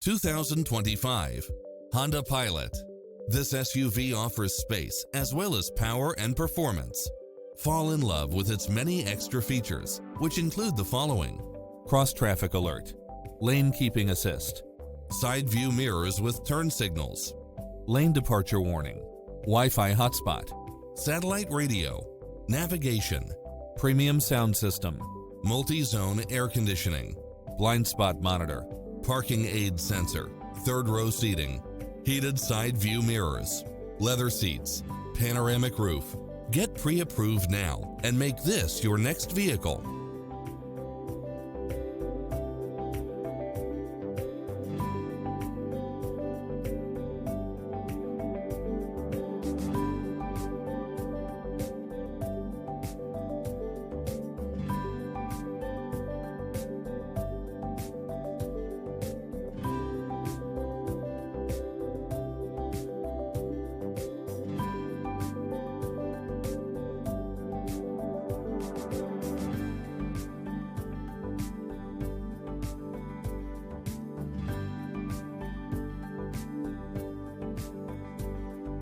2025 Honda Pilot. This SUV offers space as well as power and performance. Fall in love with its many extra features, which include the following: cross-traffic alert, lane keeping assist, side view mirrors with turn signals, lane departure warning, Wi-Fi hotspot, satellite radio, navigation, premium sound system, multi-zone air conditioning, blind spot monitor, parking aid sensor, third row seating, heated side view mirrors, leather seats, panoramic roof. Get pre-approved now and make this your next vehicle.